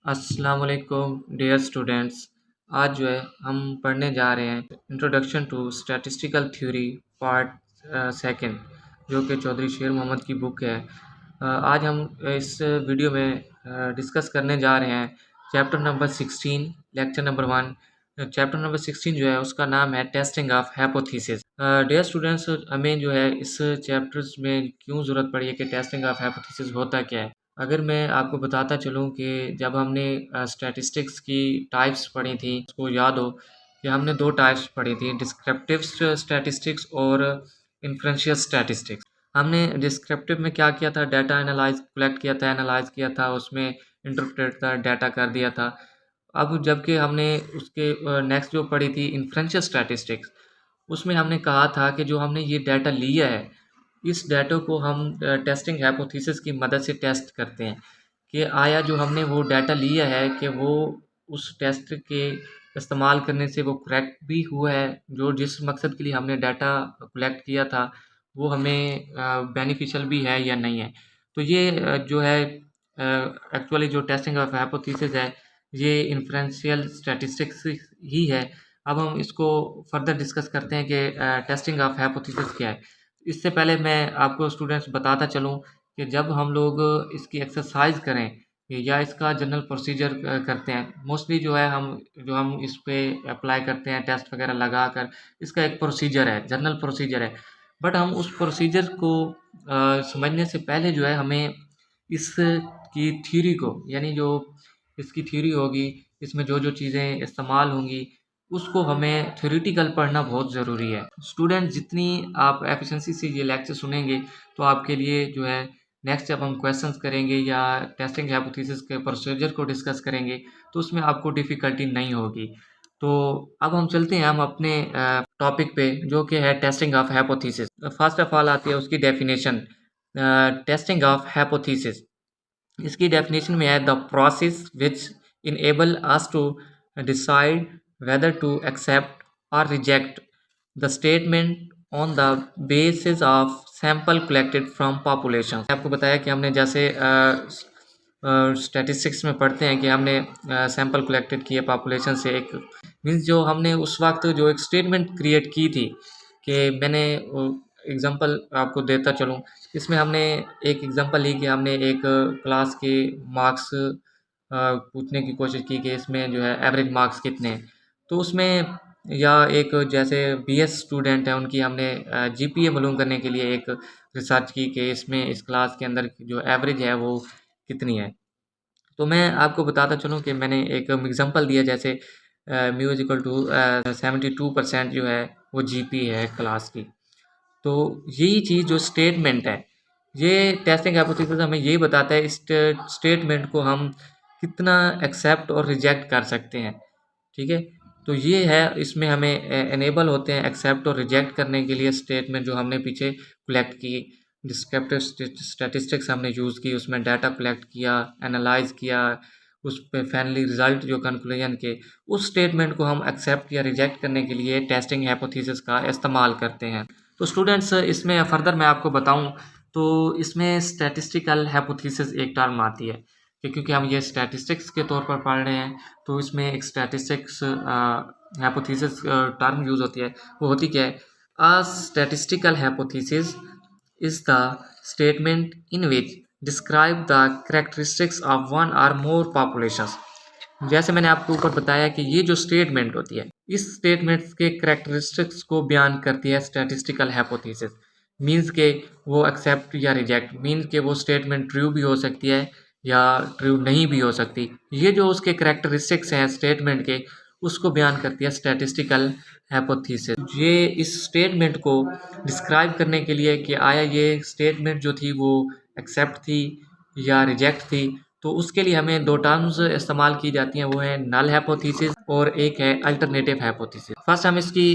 अस्सलाम वालेकुम dear students. आज जो है हम पढ़ने जा रहे हैं introduction to statistical theory part second, जो कि चौधरी शेर मोहम्मद की बुक है। आज हम इस वीडियो में डिस्कस करने जा रहे हैं chapter number 16, lecture number 1। Chapter number 16 जो है उसका नाम है testing of hypothesis. Dear students, हमें जो है इस चैप्टर्स में क्यों ज़रूरत पड़ी है कि टेस्टिंग ऑफ हाइपोथेसिस होता क्या है। अगर मैं आपको बताता चलूँ कि जब हमने स्टैटिस्टिक्स की टाइप्स पढ़ी थी, उसको याद हो कि हमने 2 टाइप्स पढ़ी थी, डिस्क्रिप्टिव स्टैटिस्टिक्स और इन्फ्रेंशियल स्टैटिस्टिक्स। हमने डिस्क्रिप्टिव में क्या किया था, डाटा कलेक्ट किया था, एनालाइज़ किया था, उसमें इंटरप्रेट था, डाटा कर दिया था। अब जबकि हमने उसके नेक्स्ट जो पढ़ी थी इन्फ्रेंशियल स्टैटिस्टिक्स, उसमें हमने कहा था कि जो हमने ये डाटा लिया है, इस डाटा को हम टेस्टिंग हाइपोथेसिस की मदद से टेस्ट करते हैं कि आया जो हमने वो डाटा लिया है कि वो उस टेस्ट के इस्तेमाल करने से वो करेक्ट भी हुआ है, जो जिस मकसद के लिए हमने डाटा कलेक्ट किया था वो हमें बेनिफिशियल भी है या नहीं है। तो ये जो है एक्चुअली जो टेस्टिंग ऑफ हाइपोथेसिस है, ये इन्फ्रेंशियल स्टैटिस्टिक्स ही है। अब हम इसको फर्दर डिस्कस करते हैं कि टेस्टिंग ऑफ हाइपोथेसिस क्या है। इससे पहले मैं आपको स्टूडेंट्स बताता चलूँ कि जब हम लोग इसकी एक्सरसाइज करें या इसका जनरल प्रोसीजर करते हैं, मोस्टली जो है हम इस पे अप्लाई करते हैं टेस्ट वगैरह लगा कर, इसका एक प्रोसीजर है, जनरल प्रोसीजर है। बट हम उस प्रोसीजर को समझने से पहले जो है हमें इसकी थ्योरी को, यानी जो इसकी थ्योरी होगी, इसमें जो चीज़ें इस्तेमाल होंगी, उसको हमें थ्योरेटिकल पढ़ना बहुत ज़रूरी है। स्टूडेंट जितनी आप एफिशिएंसी से ये लेक्चर सुनेंगे, तो आपके लिए जो है नेक्स्ट जब हम क्वेश्चंस करेंगे या टेस्टिंग हाइपोथेसिस के प्रोसीजर को डिस्कस करेंगे, तो उसमें आपको डिफ़िकल्टी नहीं होगी। तो अब हम चलते हैं हम अपने टॉपिक पे, जो कि है testing of hypothesis. First of all आती है उसकी डेफिनेशन। टेस्टिंग ऑफ हाइपोथेसिस, इसकी डेफिनेशन में है the process which enable us to decide whether to accept or reject the statement on the basis of sample collected from population। आपको बताया कि हमने जैसे स्टैटिस्टिक्स में पढ़ते हैं कि हमने सैंपल कलेक्टेड किए पॉपुलेशन से, एक मीन्स जो हमने उस वक्त जो एक स्टेटमेंट क्रिएट की थी कि मैंने एग्जांपल आपको देता चलूँ। इसमें हमने एक एग्जांपल ली कि हमने एक क्लास के मार्क्स पूछने की कोशिश की कि इसमें जो है एवरेज मार्क्स कितने हैं। तो उसमें या एक जैसे बीएस स्टूडेंट है, उनकी हमने जीपीए मालूम करने के लिए एक रिसर्च की कि इसमें इस क्लास के अंदर जो एवरेज है वो कितनी है। तो मैं आपको बताता चलूँ कि मैंने एक एग्जांपल दिया, जैसे म्यू इज इक्वल टू 72% जो है वो जीपी है क्लास की। तो यही चीज़ जो स्टेटमेंट है, ये टेस्टिंग हाइपोथेसिस हमें यही बताता है इस स्टेटमेंट को हम कितना एक्सेप्ट और रिजेक्ट कर सकते हैं। ठीक है, तो ये है, इसमें हमें एनेबल होते हैं एक्सेप्ट और रिजेक्ट करने के लिए स्टेटमेंट जो हमने पीछे कलेक्ट की, डिस्क्रिप्टिव स्टैटिस्टिक्स हमने यूज़ की, उसमें डाटा कलेक्ट किया, एनालाइज किया, उस पे फाइनली रिजल्ट जो कंक्लूजन के, उस स्टेटमेंट को हम एक्सेप्ट या रिजेक्ट करने के लिए टेस्टिंग हाइपोथेसिस का इस्तेमाल करते हैं। तो स्टूडेंट्स, इसमें फर्दर मैं आपको बताऊं तो इसमें स्टैटिस्टिकल हाइपोथेसिस एक टर्म आती है कि क्योंकि हम ये स्टैटिस्टिक्स के तौर पर पढ़ रहे हैं, तो इसमें एक स्टैटिस्टिक्स हाइपोथेसिस टर्म यूज़ होती है। वो होती क्या है? अ statistical hypothesis is the statement in which describe the characteristics of one और मोर पॉपुलेशंस। जैसे मैंने आपको ऊपर बताया कि ये जो स्टेटमेंट होती है, इस स्टेटमेंट्स के कैरेक्टरिस्टिक्स को बयान करती है स्टैटिस्टिकल हाइपोथेसिस। मींस के वो एक्सेप्ट या रिजेक्ट, मींस के वो स्टेटमेंट ट्रू भी हो सकती है या ट्रू नहीं भी हो सकती। ये जो उसके कैरेक्टरिस्टिक्स हैं स्टेटमेंट के, उसको बयान करती है स्टैटिस्टिकल हाइपोथेसिस। ये इस स्टेटमेंट को डिस्क्राइब करने के लिए कि आया ये स्टेटमेंट जो थी वो एक्सेप्ट थी या रिजेक्ट थी, तो उसके लिए हमें 2 टर्म्स इस्तेमाल की जाती हैं, वो है नल हाइपोथेसिस और एक है अल्टरनेटिव हाइपोथेसिस। फर्स्ट हम इसकी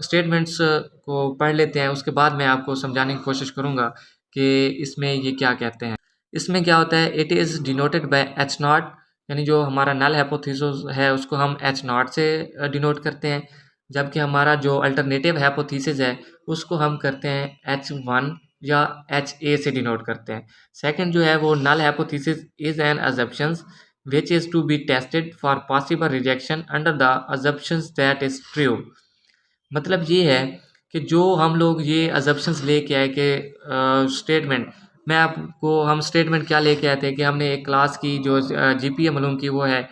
स्टेटमेंट्स को पढ़ लेते हैं, उसके बाद मैं आपको समझाने की कोशिश करूँगा कि इसमें ये क्या कहते हैं। इसमें क्या होता है, it is denoted by H not, यानी जो हमारा नल हाइपोथेसिस है उसको हम एच नॉट से डिनोट करते हैं, जबकि हमारा जो अल्टरनेटिव हाइपोथेसिस है उसको हम करते हैं H1 या HA से डिनोट करते हैं। सेकंड जो है वो null hypothesis is an assumptions, which is to be tested for possible rejection under the assumptions that is true। मतलब ये है कि जो हम लोग ये assumptions लेके आए कि स्टेटमेंट, मैं आपको हम स्टेटमेंट क्या लेके आए थे कि हमने एक क्लास की जो जीपीए मालूम की वो है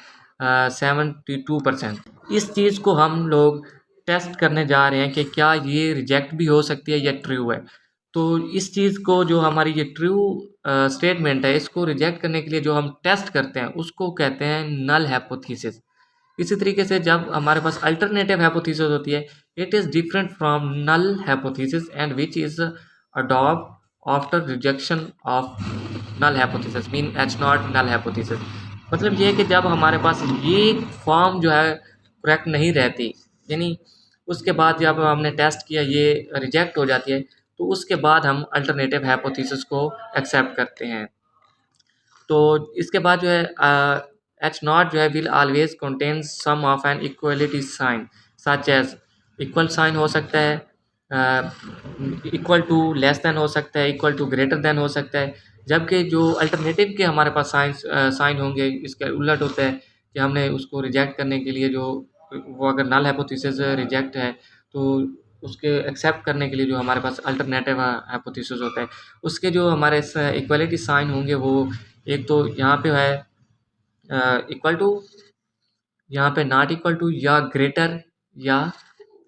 72%। इस चीज़ को हम लोग टेस्ट करने जा रहे हैं कि क्या ये रिजेक्ट भी हो सकती है या ट्रू है। तो इस चीज़ को जो हमारी ये ट्रू स्टेटमेंट है, इसको रिजेक्ट करने के लिए जो हम टेस्ट करते हैं उसको कहते हैं नल हाइपोथेसिस। इसी तरीके से जब हमारे पास अल्टरनेटिव हाइपोथेसिस होती है, it is different from null hypothesis and which is adopt after rejection of null hypothesis mean H naught null hypothesis. मतलब ये है कि जब हमारे पास ये फॉर्म जो है करेक्ट नहीं रहती, यानी उसके बाद जब हमने टेस्ट किया ये रिजेक्ट हो जाती है, तो उसके बाद हम अल्टरनेटिव हाइपोथेसिस को एक्सेप्ट करते हैं। तो इसके बाद जो है एच नॉट जो है will always contain some of an equality sign such as equal sign हो सकता है, इक्वल टू लेस देन हो सकता है, इक्वल टू ग्रेटर देन हो सकता है। जबकि जो अल्टरनेटिव के हमारे पास साइन होंगे इसके उलट होता है कि हमने उसको रिजेक्ट करने के लिए जो वो अगर नल हाइपोथेसिस रिजेक्ट है तो उसके एक्सेप्ट करने के लिए जो हमारे पास अल्टरनेटिव हाइपोथेसिस होता है उसके जो हमारे इक्वलिटी साइन होंगे वो एक तो यहाँ पे है इक्वल टू, यहाँ पे नॉट इक्वल टू या ग्रेटर या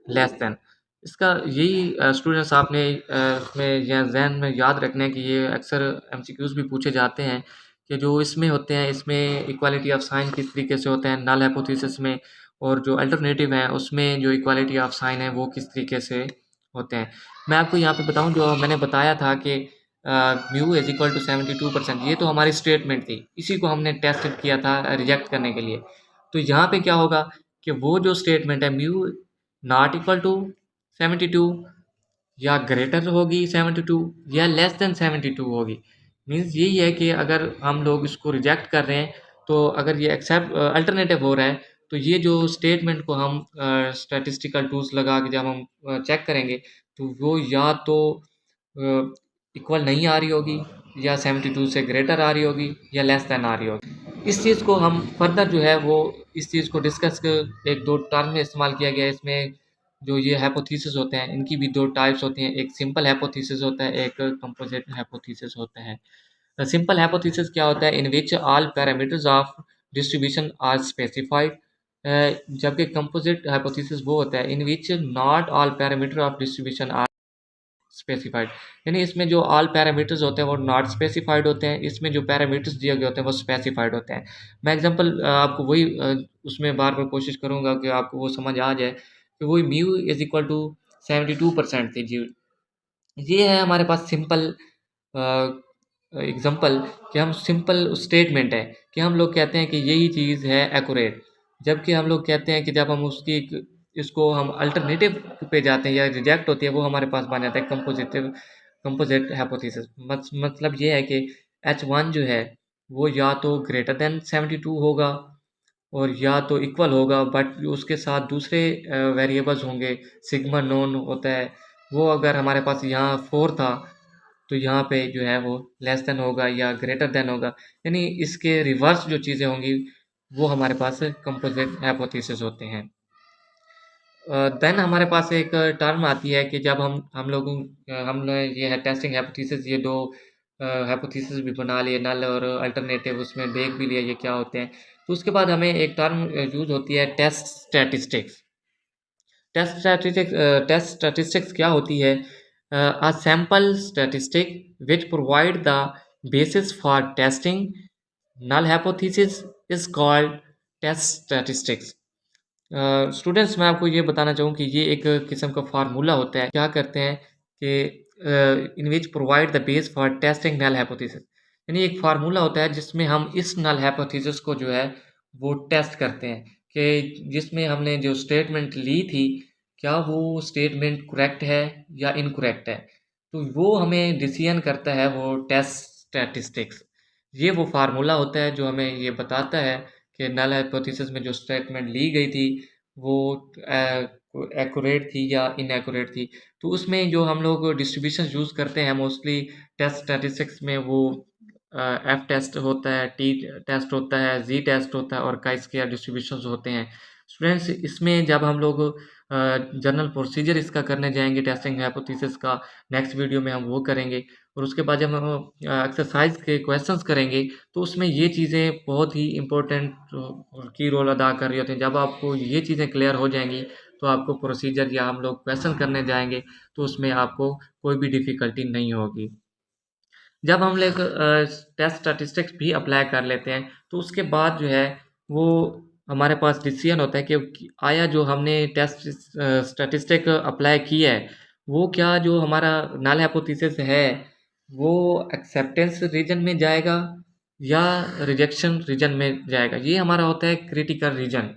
लेस देन। इसका यही स्टूडेंट्स आपने इसमें या जहन में याद रखना है कि ये अक्सर एमसीक्यूज भी पूछे जाते हैं कि जो इसमें होते हैं इसमें इक्वालिटी ऑफ साइन किस तरीके से होते हैं नल हाइपोथेसिस में, और जो अल्टरनेटिव है उसमें जो इक्वालिटी ऑफ साइन है वो किस तरीके से होते हैं। मैं आपको यहाँ पे बताऊँ जो मैंने बताया था कि म्यू इज इक्वल टू 72%, ये तो हमारी स्टेटमेंट थी, इसी को हमने टेस्ट किया था रिजेक्ट करने के लिए। तो यहाँ पे क्या होगा कि वो जो स्टेटमेंट है म्यू नॉट इक्वल टू 72 या ग्रेटर होगी 72 या लेस देन 72 होगी। मीन्स यही है कि अगर हम लोग इसको रिजेक्ट कर रहे हैं तो अगर ये एक्सेप्ट अल्टरनेटिव हो रहा है तो ये जो स्टेटमेंट को हम स्टैटिस्टिकल टूल्स लगा के जब हम चेक करेंगे तो वो या तो इक्वल नहीं आ रही होगी या 72 से ग्रेटर आ रही होगी या लेस देन आ रही होगी। इस चीज़ को हम फर्दर जो है वो इस चीज़ को डिस्कस कर एक दो टर्म में इस्तेमाल किया गया है। इसमें जो ये हाइपोथेसिस होते हैं इनकी भी दो टाइप्स होती हैं, एक सिंपल हाइपोथेसिस होता है, एक कंपोजिट हाइपोथेसिस होता है। सिंपल हाइपोथेसिस क्या होता है, in which all parameters of distribution are specified. जबकि कंपोजिट हाइपोथेसिस वो होता है in which not all parameter of distribution are specified, यानी इसमें जो ऑल पैरामीटर्स होते हैं वो नॉट स्पेसिफाइड होते हैं, इसमें जो पैरामीटर्स दिए गए होते हैं वो स्पेसिफाइड होते हैं। मैं एग्जांपल आपको वही उसमें बार बार कोशिश करूंगा कि आपको वो समझ आ जाए कि वही म्यू इज इक्वल टू 72% थी जी। ये है हमारे पास सिंपल एग्जांपल कि हम सिंपल स्टेटमेंट है कि हम लोग कहते हैं कि यही चीज़ है एक्यूरेट, जबकि हम लोग कहते हैं कि जब हम उसकी इसको हम अल्टरनेटिव पे जाते हैं या रिजेक्ट होती है वो हमारे पास बन जाता है कंपोजिट हाइपोथेसिस। मतलब ये है कि H1 जो है वो या तो ग्रेटर देन 72 होगा और या तो इक्वल होगा, बट उसके साथ दूसरे वेरिएबल्स होंगे, सिग्मा नोन होता है वो अगर हमारे पास यहाँ 4 था तो यहाँ पे जो है वो लेस देन होगा या ग्रेटर देन होगा, यानी इसके रिवर्स जो चीज़ें होंगी वो हमारे पास कंपोजिट हाइपोथेसिस होते हैं। देन हमारे पास एक टर्म आती है कि जब हमने ये है टेस्टिंग हाइपोथेसिस, ये दो हाइपोथेसिस भी बना लिए नल और अल्टरनेटिव, उसमें देख भी लिया ये क्या होते हैं। तो उसके बाद हमें एक टर्म यूज होती है टेस्ट स्टैटिस्टिक्स। टेस्ट स्टैटिस्टिक्स क्या होती है, a sample statistic which provide the basis for testing null hypothesis is called test statistics। Students मैं आपको ये बताना चाहूँ कि ये एक किस्म का फार्मूला होता है, क्या करते हैं कि in which provide the base for testing null hypothesis, यानी एक फार्मूला होता है जिसमें हम इस नल हाइपोथेसिस को जो है वो टेस्ट करते हैं कि जिसमें हमने जो स्टेटमेंट ली थी क्या वो स्टेटमेंट करेक्ट है या इनकरेक्ट है, तो वो हमें डिसीजन करता है वो टेस्ट स्टैटिस्टिक्स। ये वो फार्मूला होता है जो हमें ये बताता है कि नल हाइपोथेसिस में जो स्टेटमेंट ली गई थी वो एक्यूरेट थी या इनएक्यूरेट थी। तो उसमें जो हम लोग डिस्ट्रीब्यूशन यूज़ करते हैं मोस्टली टेस्ट स्टैटिस्टिक्स में वो एफ टेस्ट होता है, टी टेस्ट होता है, जी टेस्ट होता है और काई स्क्वायर डिस्ट्रीब्यूशंस होते हैं। स्टूडेंट्स, इसमें जब हम लोग जनरल प्रोसीजर इसका करने जाएंगे टेस्टिंग हाइपोथेसिस का, नेक्स्ट वीडियो में हम वो करेंगे। और उसके बाद जब हम एक्सरसाइज के क्वेश्चंस करेंगे तो उसमें ये चीज़ें बहुत ही इम्पोर्टेंट की रोल अदा कर रही होती हैं। जब आपको ये चीज़ें क्लियर हो जाएंगी तो आपको प्रोसीजर या हम लोग क्वेश्चन करने जाएंगे तो उसमें आपको कोई भी डिफ़िकल्टी नहीं होगी। जब हम लोग टेस्ट स्टैटिस्टिक्स भी अप्लाई कर लेते हैं तो उसके बाद जो है वो हमारे पास डिसीजन होता है कि आया जो हमने टेस्ट स्टैटिस्टिक अप्लाई की है वो क्या जो हमारा नल हाइपोथेसिस है वो एक्सेप्टेंस रीजन में जाएगा या रिजेक्शन रीजन में जाएगा। ये हमारा होता है क्रिटिकल रीजन।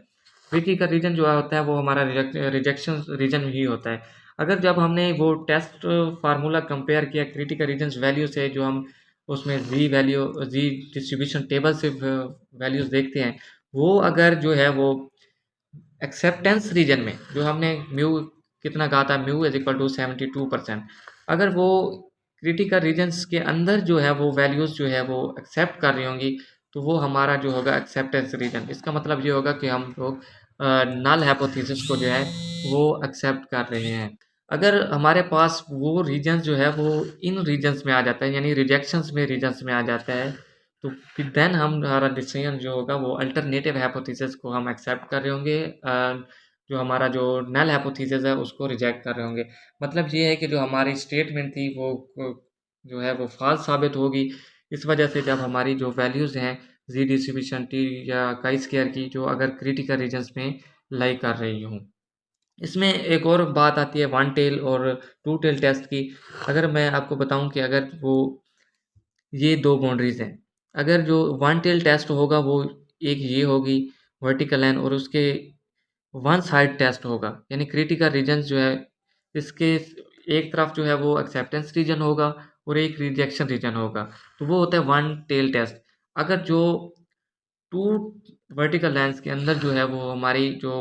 क्रिटिकल रीजन जो होता है वो हमारा रिजेक्शन रीजन ही होता है। अगर जब हमने वो टेस्ट फार्मूला कंपेयर किया क्रिटिकल रीजन्स वैल्यू से, जो हम उसमें जी डिस्ट्रीब्यूशन टेबल से वैल्यूज़ देखते हैं, वो अगर जो है वो एक्सेप्टेंस रीजन में जो हमने म्यू कितना कहा था, म्यू इज इक्वल टू 72%, अगर वो क्रिटिकल रीजन्स के अंदर जो है वो वैल्यूज़ जो है वो एक्सेप्ट कर रही होंगी तो वो हमारा जो होगा एक्सेप्टेंस रीजन। इसका मतलब ये होगा कि हम लोग नल हाइपोथेसिस को जो है वो एक्सेप्ट कर रहे हैं। अगर हमारे पास वो रीजन्स जो है वो इन रीजन्स में आ जाता है यानी रिजेक्शंस में रीजन्स में आ जाता है तो फिर देन हमारा डिसीजन जो होगा वो अल्टरनेटिव हाइपोथेसिस को हम एक्सेप्ट कर रहे होंगे, जो हमारा जो नल हाइपोथेसिस है उसको रिजेक्ट कर रहे होंगे। मतलब ये है कि जो हमारी स्टेटमेंट थी वो जो है वो फॉल्स साबित होगी। इस वजह से जब हमारी जो वैल्यूज़ हैं जी डिस्ट्रीब्यूशन टी या काई स्क्वायर की जो अगर क्रिटिकल रीजन्स में लाई कर रही हूँ। इसमें एक और बात आती है वन टेल और टू टेल टेस्ट की। अगर मैं आपको बताऊं कि अगर वो ये दो बाउंड्रीज हैं, अगर जो वन टेल टेस्ट होगा वो एक ये होगी वर्टिकल लाइन और उसके वन साइड टेस्ट होगा यानी क्रिटिकल रीजन जो है इसके एक तरफ जो है वो एक्सेप्टेंस रीजन होगा और एक रिजेक्शन रीजन होगा, तो वो होता है वन टेल टेस्ट। अगर जो टू वर्टिकल लाइन्स के अंदर जो है वो हमारी जो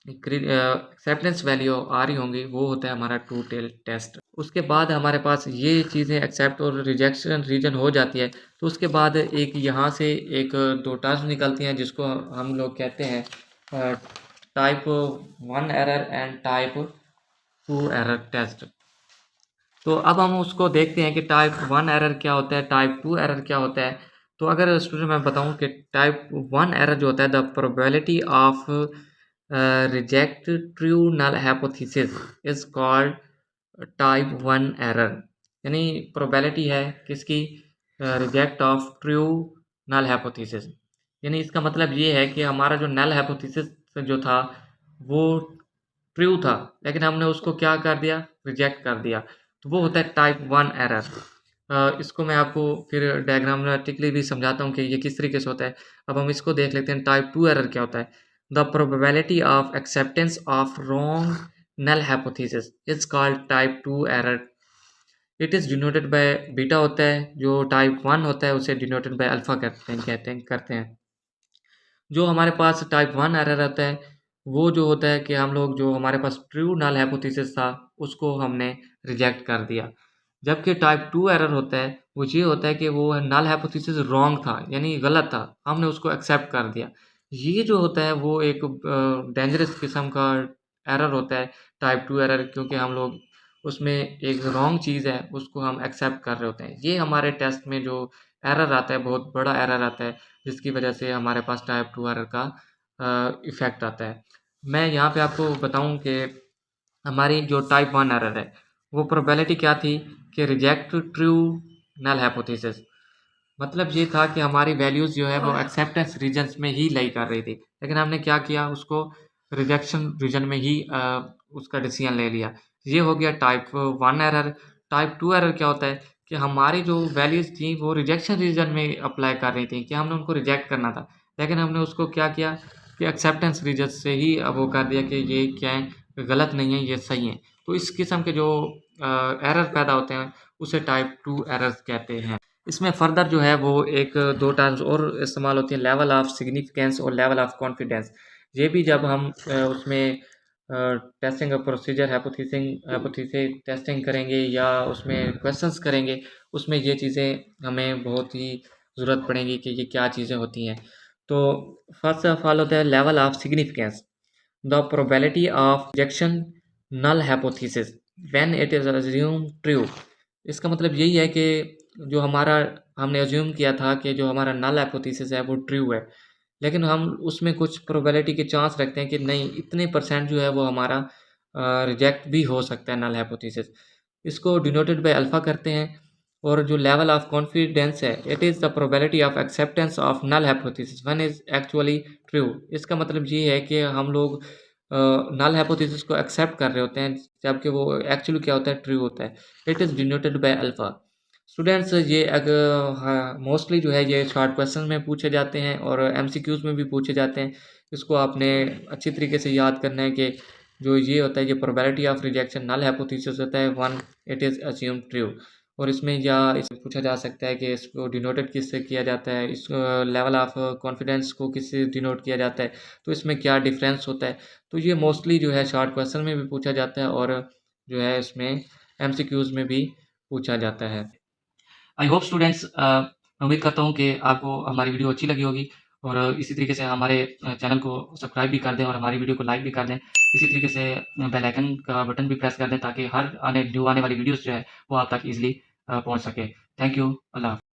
एक्सेप्टेंस वैल्यू आ रही होंगी वो होता है हमारा टू टेल टेस्ट। उसके बाद हमारे पास ये चीज़ें एक्सेप्ट और रिजेक्शन रीजन हो जाती है तो उसके बाद एक यहाँ से एक दो टर्म्स निकलती हैं जिसको हम लोग कहते हैं type 1 error and type 2 error test. तो अब हम उसको देखते हैं कि टाइप 1 एरर क्या होता है, टाइप 2 एरर क्या होता है। तो अगर स्टूडेंट मैं बताऊं कि टाइप 1 एरर जो होता है the probability of reject true null hypothesis is called type 1 error, यानी प्रोबेबिलिटी है किसकी, reject of true null hypothesis. यानी इसका मतलब ये है कि हमारा जो नल हाइपोथेसिस जो था वो ट्रू था लेकिन हमने उसको क्या कर दिया, रिजेक्ट कर दिया, तो वो होता है टाइप 1 एरर। इसको मैं आपको फिर डायग्रामेटिकली भी समझाता हूँ कि ये किस तरीके से होता है। अब हम इसको देख लेते हैं टाइप 2 एरर क्या होता है। The probability of acceptance of wrong null hypothesis is called type 2 error. It is denoted by beta होता है, जो टाइप 1 होता है उसे डिनोटेड बाय अल्फा करते हैं। जो हमारे पास टाइप 1 एरर होता है वो जो होता है कि हम लोग जो हमारे पास ट्रू नल हाइपोथेसिस था उसको हमने रिजेक्ट कर दिया। जबकि टाइप 2 एरर होता है वो ये होता है कि वो नल हाइपोथेसिस रॉन्ग था यानी गलत था, हमने उसको एक्सेप्ट कर दिया। ये जो होता है वो एक डेंजरस किस्म का एरर होता है टाइप 2 एरर, क्योंकि हम लोग उसमें एक रॉन्ग चीज़ है उसको हम एक्सेप्ट कर रहे होते हैं। ये हमारे टेस्ट में जो एरर आता है बहुत बड़ा एरर आता है जिसकी वजह से हमारे पास टाइप 2 एरर का इफ़ेक्ट आता है। मैं यहाँ पे आपको बताऊँ कि हमारी जो टाइप 1 एरर है वो प्रोबेबिलिटी क्या थी कि रिजेक्ट ट्रू नल हाइपोथेसिस। मतलब ये था कि हमारी वैल्यूज़ जो है वो एक्सेप्टेंस रीजन्स में ही लाई कर रही थी लेकिन हमने क्या किया, उसको रिजेक्शन रीजन में ही उसका डिसीजन ले लिया। ये हो गया टाइप 1 एरर। टाइप 2 एरर क्या होता है कि हमारी जो वैल्यूज़ थी वो रिजेक्शन रीजन में अप्लाई कर रही थी कि हमने उनको रिजेक्ट करना था लेकिन हमने उसको क्या किया कि एक्सेप्टेंस रीजन से ही वो कर दिया कि ये क्या है, गलत नहीं है, ये सही है। तो इस किस्म के जो एरर पैदा होते हैं उसे टाइप 2 एरर्स कहते हैं। इसमें फर्दर जो है वो एक दो टर्म्स और इस्तेमाल होती हैं, लेवल ऑफ सिग्निफिकेंस और लेवल ऑफ कॉन्फिडेंस। ये भी जब हम उसमें टेस्टिंग प्रोसीजर हाइपोथेसिस टेस्टिंग करेंगे या उसमें क्वेश्चंस करेंगे, उसमें ये चीज़ें हमें बहुत ही ज़रूरत पड़ेगी कि ये क्या चीज़ें होती हैं। तो फर्स्ट ऑफ ऑल होता है level of significance, the probability of rejection null hypothesis when it is assume true. इसका मतलब यही है कि जो हमारा हमने अज्यूम किया था कि जो हमारा नल हाइपोथेसिस है वो ट्रू है, लेकिन हम उसमें कुछ प्रोबेबिलिटी के चांस रखते हैं कि नहीं इतने परसेंट जो है वो हमारा रिजेक्ट भी हो सकता है नल हाइपोथेसिस। इसको डिनोटेड बाय अल्फा करते हैं। और जो लेवल ऑफ कॉन्फिडेंस है, it is the probability of acceptance of null hypothesis when is actually true. इसका मतलब ये है कि हम लोग नल हाइपोथेसिस को एक्सेप्ट कर रहे होते हैं जबकि वो एक्चुअली क्या होता है, ट्रू होता है। It is denoted by alpha. Students ये अगर हाँ मोस्टली जो है ये शॉर्ट क्वेश्चन में पूछे जाते हैं और एमसीक्यूज में भी पूछे जाते हैं। इसको आपने अच्छी तरीके से याद करना है कि जो ये होता है ये probability of rejection null hypothesis होता है when it is assumed true. और इसमें या इसमें पूछा जा सकता है कि इसको डिनोटेड किससे किया जाता है, इस लेवल ऑफ कॉन्फिडेंस को किससे डिनोट किया जाता है, तो इसमें क्या डिफरेंस होता है। तो ये मोस्टली जो है शॉर्ट क्वेश्चन में भी पूछा जाता है और जो है इसमें एमसीक्यूज में भी पूछा जाता है। आई होप स्टूडेंट्स, मैं उम्मीद करता हूँ कि आपको हमारी वीडियो अच्छी लगी होगी और इसी तरीके से हमारे चैनल को सब्सक्राइब भी कर दें और हमारी वीडियो को लाइक भी कर दें। इसी तरीके से बेल आइकन का बटन भी प्रेस कर दें ताकि हर आने वाली वीडियोस जो है वो आप तक ईजिली पहुँच सके। Thank you. अल्लाह हाफ़िज़।